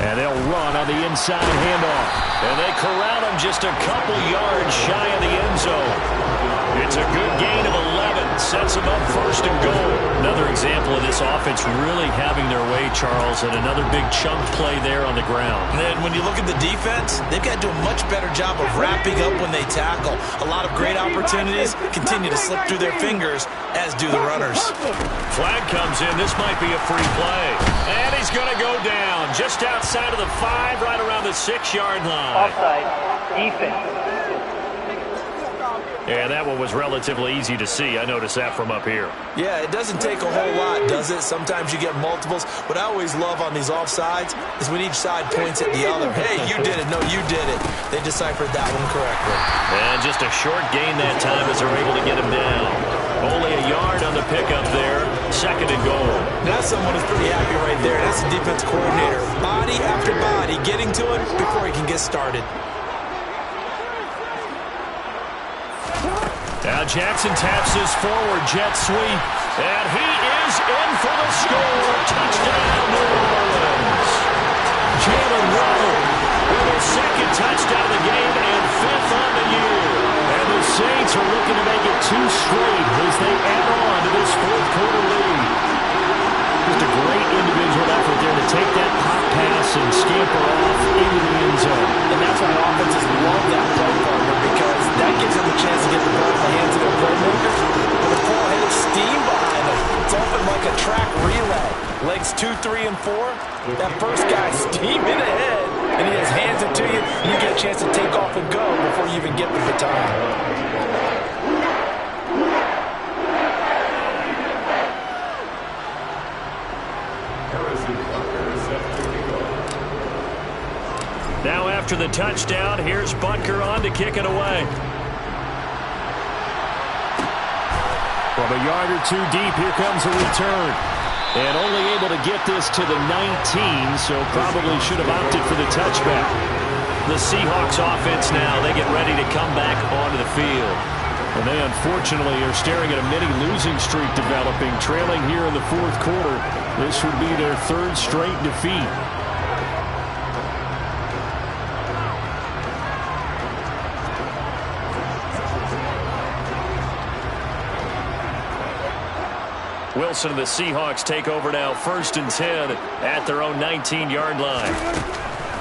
And they'll run on the inside handoff. And they corral him just a couple yards shy of the end zone. It's a good gain of 11. Sets them up 1st and goal. Another example of this offense really having their way, Charles, and another big chunk play there on the ground. And then when you look at the defense, they've got to do a much better job of wrapping up when they tackle. A lot of great opportunities continue to slip through their fingers, as do the runners. Flag comes in. This might be a free play. And he's going to go down just outside of the 5, right around the 6-yard line. Offside. Defense. And that one was relatively easy to see. I noticed that from up here. Yeah, it doesn't take a whole lot, does it? Sometimes you get multiples. What I always love on these offsides is when each side points at the other. Hey, you did it. No, you did it. They deciphered that one correctly. And just a short gain that time as they're able to get him down. Only a yard on the pickup there. 2nd and goal. Now someone is pretty happy right there. That's the defense coordinator. Body after body getting to him before he can get started. Now Jackson taps this forward jet sweep. And he is in for the score. Touchdown, New Orleans. Jalen Waddle with his 2nd touchdown of the game and 5th on the year. And the Saints are looking to make it 2 straight as they add on to this 4th quarter lead. Just a great individual effort there to take that pop pass and scamper off into the end zone. And that's why offenses love that play partner, because that gives them a chance to get the ball in the hands of their playmakers with a full head of steam behind them. It's often like a track relay. Legs 2, 3, and 4. That first guy's steaming ahead, and he has hands it to you, and you get a chance to take off and go before you even get the baton. Now after the touchdown, here's Butker on to kick it away. From a yard or 2 deep, here comes a return. And only able to get this to the 19, so probably should have opted for the touchback. The Seahawks offense now, they get ready to come back onto the field. And they unfortunately are staring at a mini losing streak developing, trailing here in the 4th quarter. This would be their 3rd straight defeat. Wilson and the Seahawks take over now, 1st and 10 at their own 19-yard line.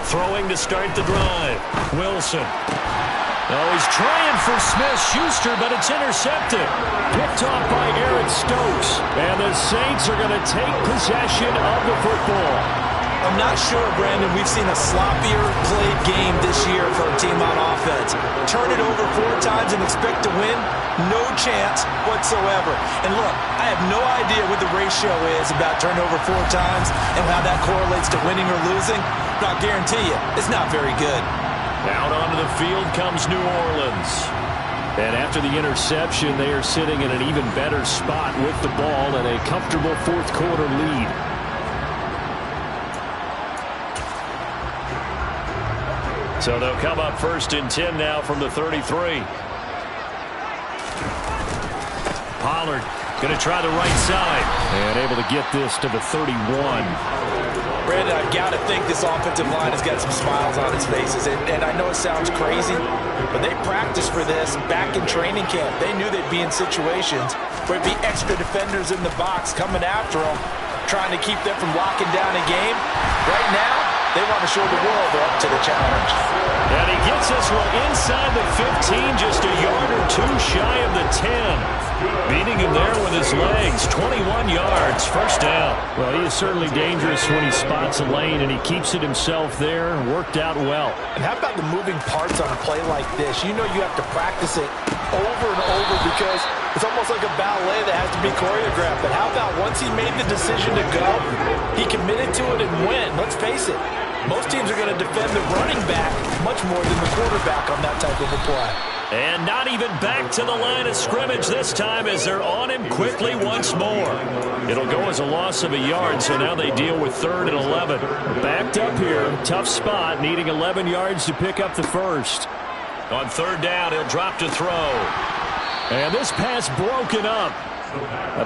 Throwing to start the drive. Wilson. Oh, he's trying for Smith-Schuster, but it's intercepted. Picked off by Eric Stokes. And the Saints are going to take possession of the football. I'm not sure, Brandon, we've seen a sloppier played game this year for a team on offense. Turn it over 4 times and expect to win? No chance whatsoever. And look, I have no idea what the ratio is about turnover 4 times and how that correlates to winning or losing. But I'll guarantee you, it's not very good. Out onto the field comes New Orleans. And after the interception, they are sitting in an even better spot with the ball and a comfortable fourth quarter lead. So they'll come up 1st and 10 now from the 33. Pollard going to try the right side and able to get this to the 31. Brandon, I've got to think this offensive line has got some smiles on its faces. And I know it sounds crazy, but they practiced for this back in training camp. They knew they'd be in situations where it'd be extra defenders in the box coming after them, trying to keep them from locking down a game. Right now, they want to show the world they're up to the challenge. And he gets this one inside the 15, just a yard or two shy of the 10. Beating him there with his legs, 21 yards, first down. Well, he is certainly dangerous when he spots a lane, and he keeps it himself there. Worked out well. And how about the moving parts on a play like this? You know you have to practice it over and over because it's almost like a ballet that has to be choreographed. But how about once he made the decision to go, he committed to it and went. Let's face it, most teams are going to defend the running back much more than the quarterback on that type of a play. And not even back to the line of scrimmage this time as they're on him quickly once more. It'll go as a loss of a yard, so now they deal with 3rd and 11. Backed up here, tough spot, needing 11 yards to pick up the first. On 3rd down, he'll drop to throw. And this pass broken up.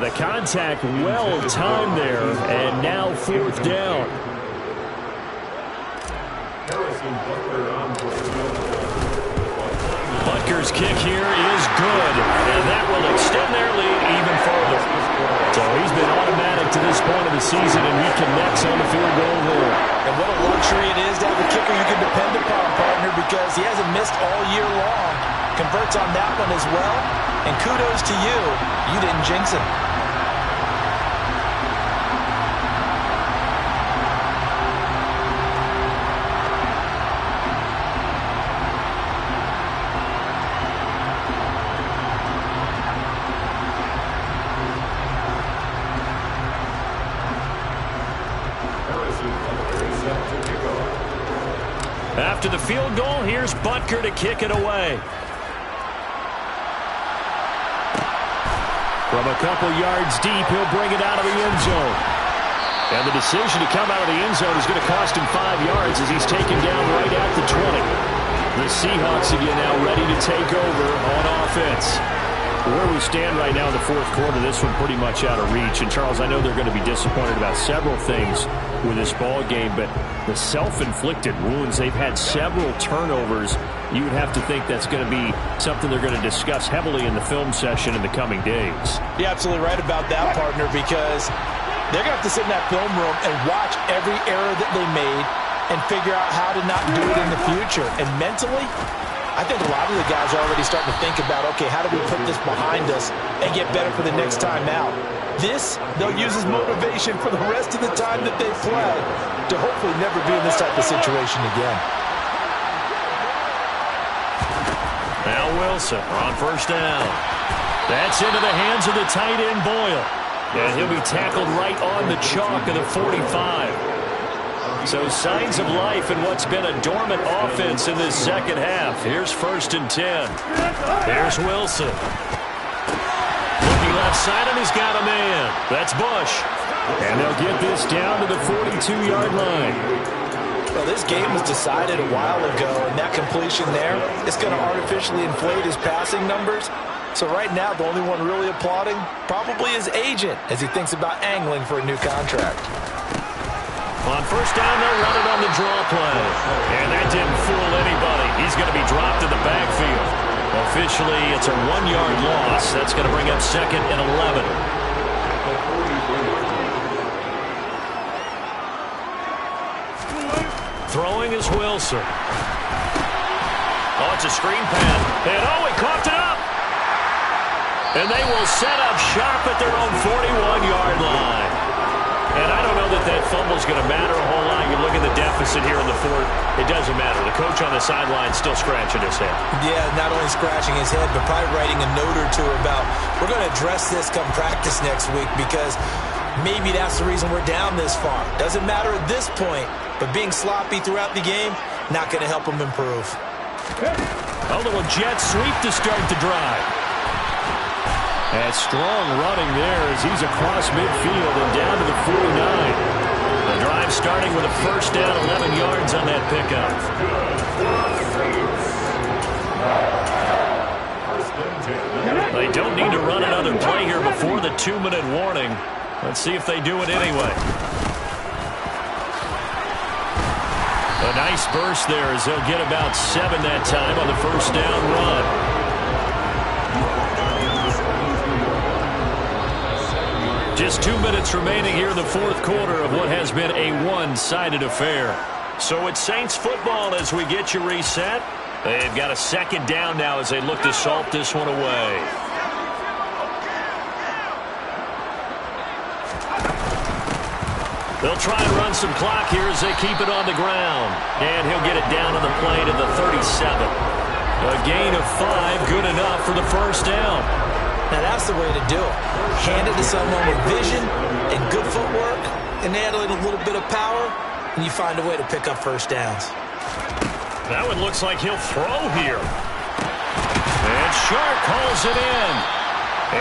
The contact well timed there, and now 4th down. Butker's kick here is good, and that will extend their lead even further. So he's been automatic to this point of the season, and he connects on the field goal there. And what a luxury it is to have a kicker you can depend upon, partner, because he hasn't missed all year long. Converts on that one as well, and kudos to you. You didn't jinx him. After the field goal, here's Butker to kick it away. From a couple yards deep, he'll bring it out of the end zone. And the decision to come out of the end zone is going to cost him 5 yards as he's taken down right at the 20. The Seahawks again now ready to take over on offense. Where we stand right now in the fourth quarter, this one pretty much out of reach. And, Charles, I know they're going to be disappointed about several things with this ball game, but the self-inflicted wounds, they've had several turnovers. You would have to think that's going to be something they're going to discuss heavily in the film session in the coming days. You're absolutely right about that, partner, because they're going to have to sit in that film room and watch every error that they made and figure out how to not do it in the future. And mentally, I think a lot of the guys are already starting to think about, okay, how do we put this behind us and get better for the next time out? This, they'll use as motivation for the rest of the time that they play to hopefully never be in this type of situation again. Now Wilson on 1st down. That's into the hands of the tight end Boyle. And he'll be tackled right on the chalk of the 45. So signs of life in what's been a dormant offense in this second half. Here's 1st and 10. Here's Wilson. Looking left side, and he's got a man. That's Bush. And they'll get this down to the 42-yard line. Well, this game was decided a while ago, and that completion there is going to artificially inflate his passing numbers. So right now, the only one really applauding probably his agent as he thinks about angling for a new contract. On 1st down, they'll run it on the draw play. And that didn't fool anybody. He's going to be dropped in the backfield. Officially, it's a 1-yard loss. That's going to bring up 2nd and 11. Throwing is Wilson. Oh, it's a screen pass. And he coughed it up. And they will set up shop at their own 41-yard line. And I don't know that that fumble is going to matter a whole lot. You look at the deficit here in the fourth, it doesn't matter. The coach on the sideline still scratching his head. Yeah, not only scratching his head, but probably writing a note or two about, we're going to address this come practice next week because maybe that's the reason we're down this far. Doesn't matter at this point, but being sloppy throughout the game, not going to help him improve. A little jet sweep to start the drive. And strong running there as he's across midfield and down to the 49. The drive starting with a first down, 11 yards on that pickup. They don't need to run another play here before the 2-minute warning. Let's see if they do it anyway. A nice burst there as they'll get about 7 that time on the first down run. Just 2 minutes remaining here in the fourth quarter of what has been a one-sided affair. So it's Saints football as we get you reset. They've got a second down now as they look to salt this one away. They'll try and run some clock here as they keep it on the ground. And he'll get it down on the play to the 37. A gain of 5, good enough for the first down. Now that's the way to do it. Hand it to someone with vision and good footwork and add a little bit of power, and you find a way to pick up first downs. That one looks like he'll throw here. And Sharp calls it in.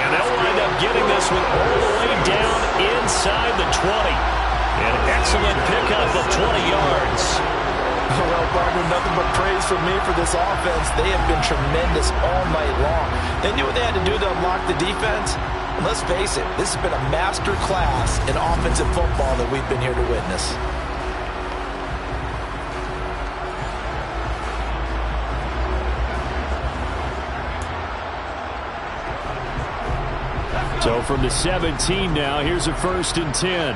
And they'll wind up getting this one all the way down inside the 20. An excellent pickup of 20 yards. Well, Barber, nothing but praise from me for this offense. They have been tremendous all night long. They knew what they had to do to unlock the defense. And let's face it, this has been a master class in offensive football that we've been here to witness. So from the 17 now, here's a 1st and 10.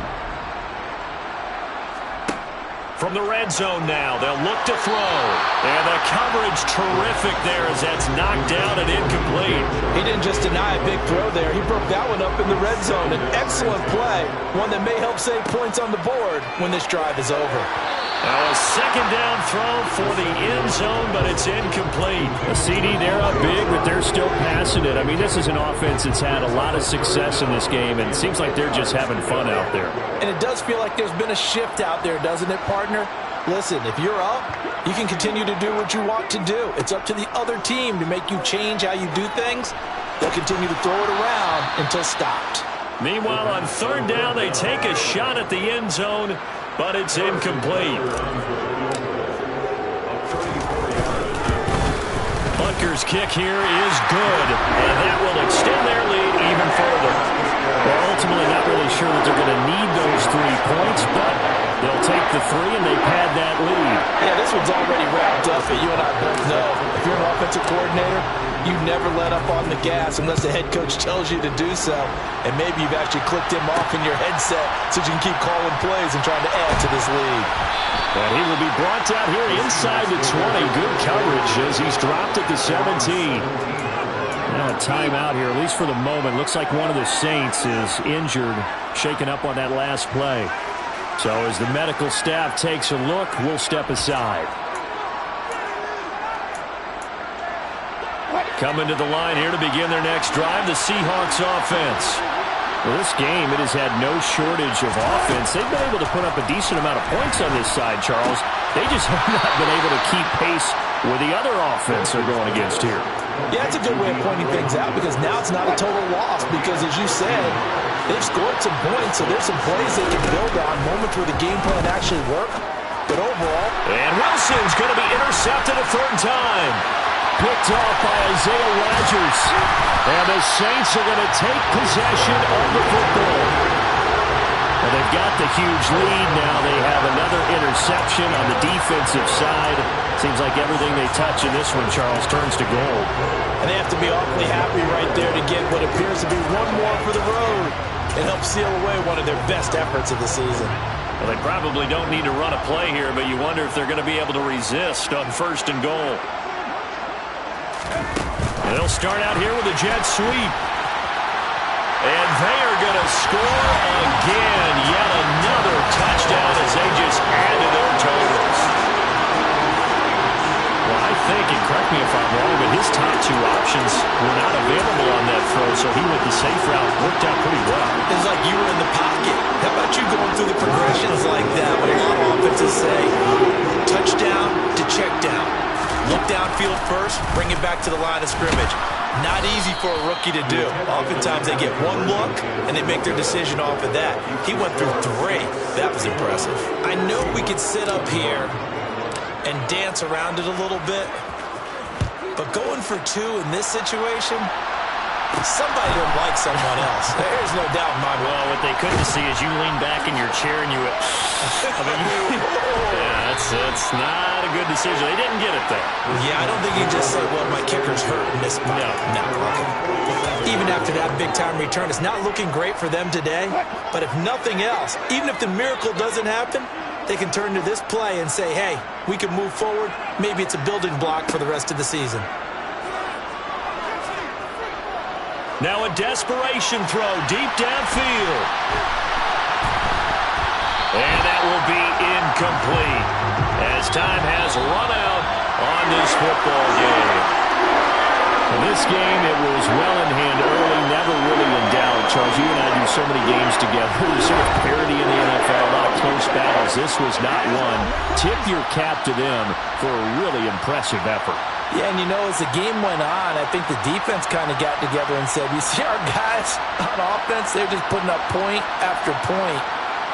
From the red zone now, they'll look to throw. And the coverage terrific there as that's knocked down and incomplete. He didn't just deny a big throw there. He broke that one up in the red zone. An excellent play, one that may help save points on the board when this drive is over. Now a second down throw for the end zone, but it's incomplete. A CD, they're up big, but they're still passing it. I mean, this is an offense that's had a lot of success in this game, and it seems like they're just having fun out there. And it does feel like there's been a shift out there, doesn't it, partner? Listen, if you're up, you can continue to do what you want to do. It's up to the other team to make you change how you do things. They'll continue to throw it around until stopped. Meanwhile, on 3rd down, they take a shot at the end zone, but it's incomplete. Butker's kick here is good, and that will extend their lead even further. Well, ultimately not really sure that they're going to need those 3 points, but they'll take the 3 and they pad that lead. Yeah, this one's already wrapped up, but you and I both know if you're an offensive coordinator, you never let up on the gas unless the head coach tells you to do so. And maybe you've actually clicked him off in your headset so you can keep calling plays and trying to add to this lead. And he will be brought down here inside the 20. Good coverage as he's dropped at the 17. Now a timeout here, at least for the moment. Looks like one of the Saints is injured, shaken up on that last play. So as the medical staff takes a look, we'll step aside. Coming to the line here to begin their next drive, the Seahawks offense. Well, this game, it has had no shortage of offense. They've been able to put up a decent amount of points on this side, Charles. They just have not been able to keep pace with the other offense they're going against here. Yeah, that's a good way of pointing things out because now it's not a total loss because, as you said, they've scored some points, so there's some plays they can build on, moments where the game plan actually worked. But overall... And Wilson's going to be intercepted a 3rd time. Picked off by Isaiah Rodgers. And the Saints are going to take possession of the football. And they've got the huge lead now. They have another interception on the defensive side. Seems like everything they touch in this one, Charles, turns to gold. And they have to be awfully happy right there to get what appears to be one more for the road and help seal away one of their best efforts of the season. Well, they probably don't need to run a play here, but you wonder if they're going to be able to resist on 1st and goal. They'll start out here with a jet sweep. And they are going to score again. Yet another touchdown as they just add to their totals. Well, I think, and correct me if I'm wrong, but his top 2 options were not available on that throw, so he went the safe route. Worked out pretty well. It's like you were in the pocket. How about you going through the progressions like that when a lot of offenses say touchdown to check down? Look downfield first, bring it back to the line of scrimmage. Not easy for a rookie to do. Oftentimes they get one look, and they make their decision off of that. He went through 3. That was impressive. I know we could sit up here and dance around it a little bit, but going for 2 in this situation, somebody don't like someone else. There's no doubt in my mind. Well, what they couldn't see is you lean back in your chair and you went, yeah, that's not a good decision. They didn't get it there. Yeah, I don't think you can just say, well, my kicker's hurt in this spot. No. Okay. Even after that big-time return, it's not looking great for them today. But if nothing else, even if the miracle doesn't happen, they can turn to this play and say, hey, we can move forward. Maybe it's a building block for the rest of the season. Now a desperation throw deep downfield. And that will be incomplete as time has run out on this football game. In this game, it was well in hand early, never really in doubt. Charles, you and I do so many games together. There's sort of parity in the NFL, a lot of close battles. This was not one. Tip your cap to them for a really impressive effort. Yeah, and you know, as the game went on, I think the defense kind of got together and said, you see our guys on offense, they're just putting up point after point.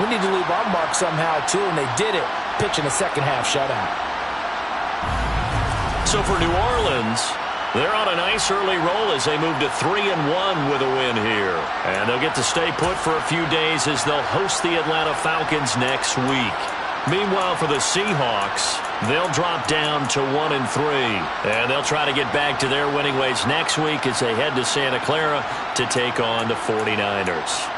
We need to leave our mark somehow, too, and they did it, pitching a second-half shutout. So for New Orleans, they're on a nice early roll as they move to 3-1 with a win here. And they'll get to stay put for a few days as they'll host the Atlanta Falcons next week. Meanwhile, for the Seahawks, they'll drop down to 1-3. And they'll try to get back to their winning ways next week as they head to Santa Clara to take on the 49ers.